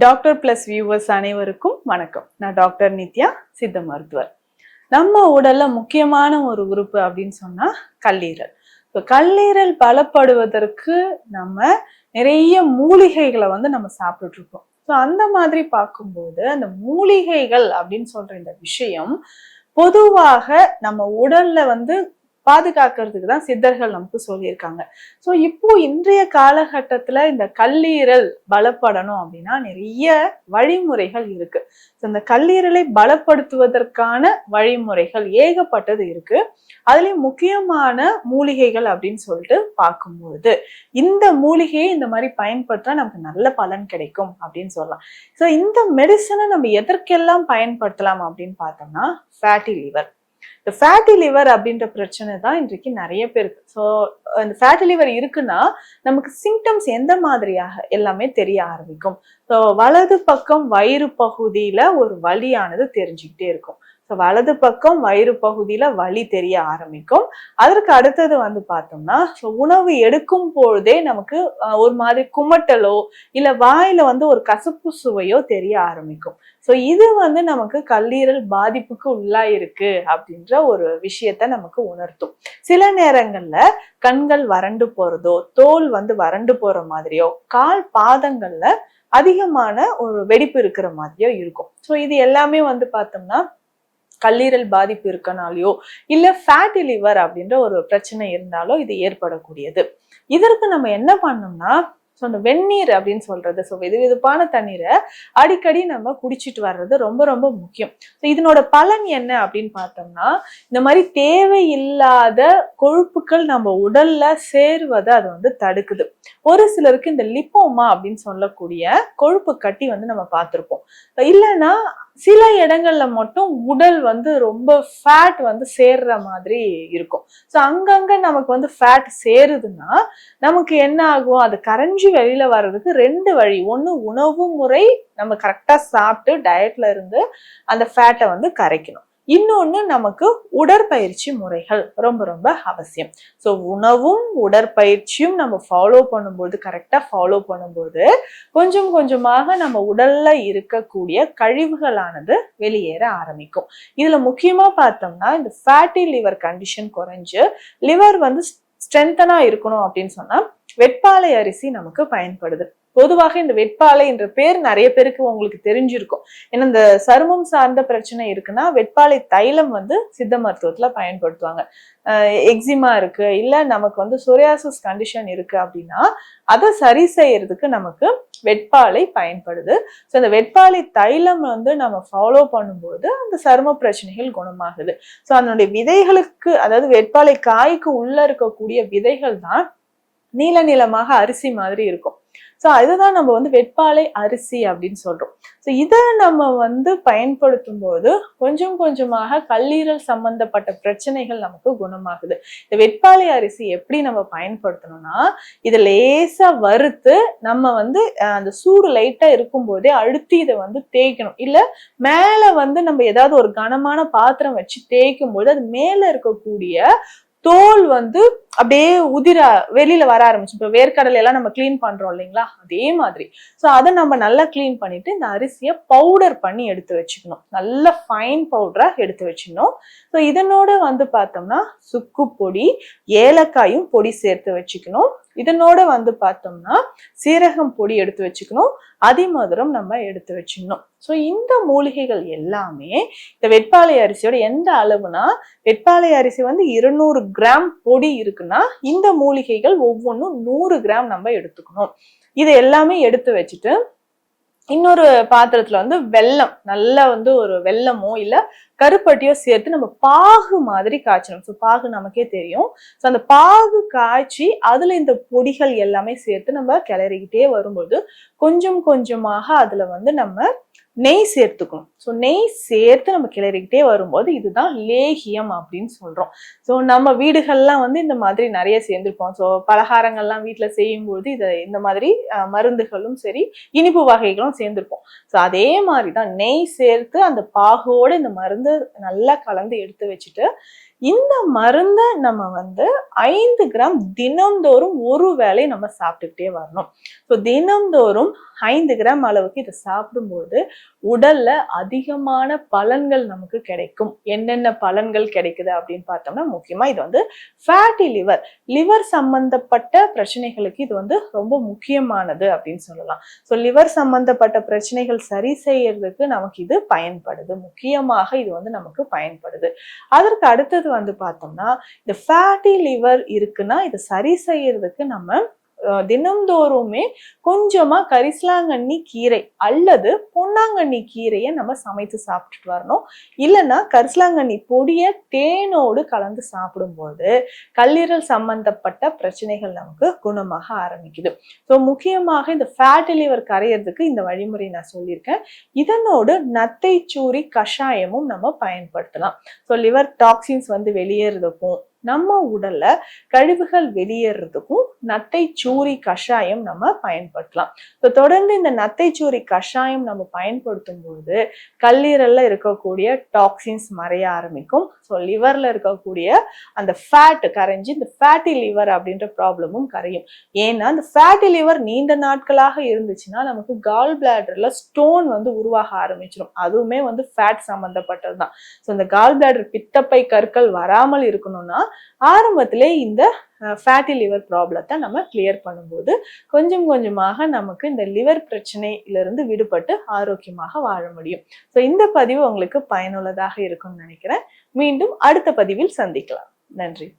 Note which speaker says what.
Speaker 1: Doctor plus viewers அனைவருக்கும் வணக்கம். நான் டாக்டர் நித்யா, சித்த மருத்துவர். நம்ம உடல்ல முக்கியமான ஒரு உறுப்பு அப்படின்னு சொன்னா கல்லீரல். கல்லீரல் பலப்படுவதற்கு நம்ம நிறைய மூலிகைகளை நம்ம சாப்பிட்டுட்டு இருக்கோம். அந்த மாதிரி பார்க்கும்போது அந்த மூலிகைகள் அப்படின்னு சொல்ற இந்த விஷயம் பொதுவாக நம்ம உடல்ல பாதுகாக்கிறதுக்கு தான் சித்தர்கள் நமக்கு சொல்லியிருக்காங்க. இப்போ இன்றைய காலகட்டத்துல இந்த கல்லீரல் பலப்படணும் அப்படின்னா நிறைய வழிமுறைகள் இருக்கு. இந்த கல்லீரலை பலப்படுத்துவதற்கான வழிமுறைகள் ஏகப்பட்டது இருக்கு. அதுலயும் முக்கியமான மூலிகைகள் அப்படின்னு சொல்லிட்டு பார்க்கும்போது இந்த மூலிகையை இந்த மாதிரி பயன்படுத்தினா நமக்கு நல்ல பலன் கிடைக்கும் அப்படின்னு சொல்லலாம். இந்த மெடிசனை நம்ம எதற்கெல்லாம் பயன்படுத்தலாம் அப்படின்னு பார்த்தோம்னா ஃபேட்டி லிவர். இந்த ஃபேட்டி லிவர் அப்படின்ற பிரச்சனை தான் இன்றைக்கு நிறைய பேருக்கு. இந்த ஃபேட்டி லிவர் இருக்குன்னா நமக்கு சிம்டம்ஸ் எந்த மாதிரியாக எல்லாமே தெரிய ஆரம்பிக்கும். வலது பக்கம் வயிறு பகுதியில ஒரு வலியானது தெரிஞ்சுக்கிட்டே இருக்கும். வலது பக்கம் வயிறு பகுதியில வலி தெரிய ஆரம்பிக்கும். அதற்கு அடுத்தது பார்த்தோம்னா உணவு எடுக்கும் பொழுதே நமக்கு ஒரு மாதிரி குமட்டலோ இல்ல வாயில ஒரு கசப்பு சுவையோ தெரிய ஆரம்பிக்கும். இது நமக்கு கல்லீரல் பாதிப்புக்கு உள்ளாயிருக்கு அப்படின்ற ஒரு விஷயத்த நமக்கு உணர்த்தும். சில நேரங்கள்ல கண்கள் வறண்டு போறதோ, தோல் வறண்டு போற மாதிரியோ, கால் பாதங்கள்ல அதிகமான ஒரு வெடிப்பு இருக்கிற மாதிரியோ இருக்கும். இது எல்லாமே பார்த்தோம்னா கல்லீரல் பாதிப்பு இருக்கனாலயோ இல்ல ஃபேட்டி லிவர் அப்படின்ற ஒரு பிரச்சனை இருந்தாலோ இது ஏற்படக்கூடியது. இதற்கு நம்ம என்ன பண்ணோம்னா அந்த வெந்நீர் அப்படின்னு சொல்றது, வெது வெதுப்பான தண்ணீரை அடிக்கடி நம்ம குடிச்சிட்டு வர்றது ரொம்ப ரொம்ப முக்கியம். இதனோட பலன் என்ன அப்படின்னு பார்த்தோம்னா இந்த மாதிரி தேவையில்லாத கொழுப்புகள் நம்ம உடல்ல சேருவதை அது தடுக்குது. ஒரு சிலருக்கு இந்த லிப்போமா அப்படின்னு சொல்லக்கூடிய கொழுப்பு கட்டி நம்ம பார்த்திருப்போம். இல்லைன்னா சில இடங்கள்ல மட்டும் உடல் ரொம்ப ஃபேட் சேர்ற மாதிரி இருக்கும். அங்கங்க நமக்கு ஃபேட் சேருதுன்னா நமக்கு என்ன ஆகும், அது கரைஞ்சி வெளியில வர்றதுக்கு ரெண்டு வழி. ஒண்ணு, உணவு முறை நம்ம கரெக்டா சாப்பிட்டு டயட்ல இருந்து அந்த ஃபேட்டை கரைக்கணும். இன்னொன்னு, நமக்கு உடற்பயிற்சி முறைகள் ரொம்ப ரொம்ப அவசியம். உணவும் உடற்பயிற்சியும் நம்ம ஃபாலோ பண்ணும்போது, கரெக்டா ஃபாலோ பண்ணும்போது கொஞ்சம் கொஞ்சமாக நம்ம உடல்ல இருக்கக்கூடிய கழிவுகளானது வெளியேற ஆரம்பிக்கும். இதுல முக்கியமா பார்த்தோம்னா இந்த ஃபேட்டி லிவர் கண்டிஷன் குறைஞ்சு லிவர் ஸ்ட்ரென்தனா இருக்கணும் அப்படின்னு சொன்னா வெட்பாலை அரிசி நமக்கு பயன்படுது. பொதுவாக இந்த வெட்பாலை என்ற பேர் நிறைய பேருக்கு உங்களுக்கு தெரிஞ்சிருக்கும். ஏன்னா இந்த சருமம் சார்ந்த பிரச்சனை இருக்குன்னா வெட்பாலை தைலம் சித்த மருத்துவத்துல பயன்படுத்துவாங்க. எக்ஸிமா இருக்கு, இல்ல நமக்கு சொரியாசிஸ் கண்டிஷன் இருக்கு அப்படின்னா அதை சரி செய்யறதுக்கு நமக்கு வெட்பாலை பயன்படுது. இந்த வெட்பாலை தைலம் நம்ம ஃபாலோ பண்ணும்போது அந்த சரும பிரச்சனைகள் குணமாகுது. அதனுடைய விதைகளுக்கு, அதாவது வெட்பாலை காய்க்கு உள்ள இருக்கக்கூடிய விதைகள் தான் நீல நீளமாக அரிசி மாதிரி இருக்கும். அதுதான் நம்ம வெட்பாலை அரிசி அப்படின்னு சொல்றோம். இதை நம்ம பயன்படுத்தும் போது கொஞ்சம் கொஞ்சமாக கல்லீரல் சம்பந்தப்பட்ட பிரச்சனைகள் நமக்கு குணமாகுது. இந்த வெட்பாலை அரிசி எப்படி நம்ம பயன்படுத்தணும்னா, இதை லேசா வறுத்து நம்ம அந்த சூடு லைட்டா இருக்கும் போதே அழுத்தி இதை தேய்க்கணும். இல்ல மேல நம்ம ஏதாவது ஒரு கனமான பாத்திரம் வச்சு தேய்க்கும் போது அது மேல இருக்கக்கூடிய தோல் அப்படியே உதிர வெளியில வர ஆரம்பிச்சு. இப்ப வேர்க்கடலை எல்லாம் நம்ம கிளீன் பண்றோம் இல்லைங்களா, அதே மாதிரி. அதை நம்ம நல்லா கிளீன் பண்ணிட்டு இந்த அரிசியை பவுடர் பண்ணி எடுத்து வச்சுக்கணும். நல்ல ஃபைன் பவுடரா எடுத்து வச்சுக்கணும். இதனோட பார்த்தோம்னா சுக்கு பொடி, ஏலக்காயும் பொடி சேர்த்து வச்சுக்கணும். இதனோட பார்த்தோம்னா சீரகம் பொடி எடுத்து வச்சுக்கணும். அதிமதுரம் நம்ம எடுத்து வச்சுக்கணும். இந்த மூலிகைகள் எல்லாமே இந்த வெட்பாலை அரிசியோட எந்த அளவுனா, வெட்பாலை அரிசி 200 கிராம் பொடி இருக்குன்னா இந்த மூலிகைகள் ஒவ்வொன்றும் 100 கிராம் நம்ம எடுத்துக்கணும். இது எல்லாமே எடுத்து வச்சுட்டு இன்னொரு பாத்திரத்துல வெல்லம், நல்லா ஒரு வெல்லமோ இல்ல கருப்பட்டியோ சேர்த்து நம்ம பாகு மாதிரி காய்ச்சணும். பாகு நமக்கே தெரியும். அந்த பாகு காய்ச்சி அதுல இந்த பொடிகள் எல்லாமே சேர்த்து நம்ம கிளறிக்கிட்டே வரும்போது கொஞ்சம் கொஞ்சமாக அதுல நம்ம நெய் சேர்த்துக்கணும். நெய் சேர்த்து நம்ம கிளறிக்கிட்டே வரும்போது இதுதான் லேகியம் அப்படின்னு சொல்றோம். நம்ம வீடுகள்லாம் இந்த மாதிரி நிறைய சேர்ந்திருப்போம். பலகாரங்கள்லாம் வீட்டுல செய்யும்போது இந்த மாதிரி மருந்துகளும் சரி, இனிப்பு வகைகளும் சேர்ந்திருப்போம். அதே மாதிரிதான் நெய் சேர்த்து அந்த பாகோட இந்த மருந்து நல்லா கலந்து எடுத்து வச்சுட்டு இந்த மருந்தை நம்ம 5 கிராம் தினம்தோறும் ஒரு வேளை நம்ம சாப்பிட்டுக்கிட்டே வரணும். ஸோ தினம்தோறும் 5 கிராம் அளவுக்கு இதை சாப்பிடும்போது உடல்ல அதிகமான பலன்கள் நமக்கு கிடைக்கும். என்னென்ன பலன்கள் கிடைக்குது அப்படின்னு பார்த்தோம்னா, முக்கியமா இது ஃபேட்டி லிவர் சம்பந்தப்பட்ட பிரச்சனைகளுக்கு இது ரொம்ப முக்கியமானது அப்படின்னு சொல்லலாம். ஸோ லிவர் சம்பந்தப்பட்ட பிரச்சனைகள் சரி செய்யறதுக்கு நமக்கு இது பயன்படுது. முக்கியமாக இது நமக்கு பயன்படுது. அதற்கு அடுத்தது பார்த்தோம்னா, இந்த ஃபேட்டி லிவர் இருக்குன்னா இதை சரி செய்யறதுக்கு நம்ம தினம்தோறுமே கொஞ்சமா கரிசலாங்கண்ணி கீரை அல்லது பொன்னாங்கண்ணி கீரையை நம்ம சமைத்து சாப்பிட்டுட்டு வரணும். இல்லைன்னா கரிசலாங்கண்ணி பொடியை தேனோடு கலந்து சாப்பிடும்போது கல்லீரல் சம்பந்தப்பட்ட பிரச்சனைகள் நமக்கு குணமாக ஆரம்பிக்குது. ஸோ முக்கியமாக இந்த ஃபேட்டி லிவர் கரையிறதுக்கு இந்த வழிமுறை நான் சொல்லியிருக்கேன். இதனோடு நத்தைச்சூரி கஷாயமும் நம்ம பயன்படுத்தலாம். ஸோ லிவர் டாக்ஸின்ஸ் வெளியேறதுக்கும் நம்ம உடல்ல கழிவுகள் வெளியேறதுக்கும் நத்தைச்சூரி கஷாயம் நம்ம பயன்படுத்தலாம். தொடர்ந்து இந்த நத்தைச்சூரி கஷாயம் நம்ம பயன்படுத்தும் போது கல்லீரல்ல இருக்கக்கூடிய டாக்ஸின்ஸ் மறைய ஆரம்பிக்கும். ஸோ லிவர்ல இருக்கக்கூடிய அந்த ஃபேட் கரைஞ்சி இந்த ஃபேட்டி லிவர் அப்படின்ற ப்ராப்ளமும் கரையும். ஏன்னா இந்த ஃபேட்டி லிவர் நீண்ட நாட்களாக இருந்துச்சுன்னா நமக்கு கால் பிளாடர்ல ஸ்டோன் உருவாக ஆரம்பிச்சிடும். அதுவுமே ஃபேட் சம்பந்தப்பட்டது தான். ஸோ இந்த கால் பிளாடர் பித்தப்பை கற்கள் வராமல் இருக்கணும்னா ஆரம்பத்திலே இந்த ஃபேட்டி லிவர் ப்ராப்ளத்தை நம்ம கிளியர் பண்ணும்போது கொஞ்சம் கொஞ்சமாக நமக்கு இந்த லிவர் பிரச்சனையிலிருந்து விடுபட்டு ஆரோக்கியமாக வாழ முடியும். ஸோ இந்த பதிவு உங்களுக்கு பயனுள்ளதாக இருக்கும்னு நினைக்கிறேன். மீண்டும் அடுத்த பதிவில் சந்திக்கலாம். நன்றி.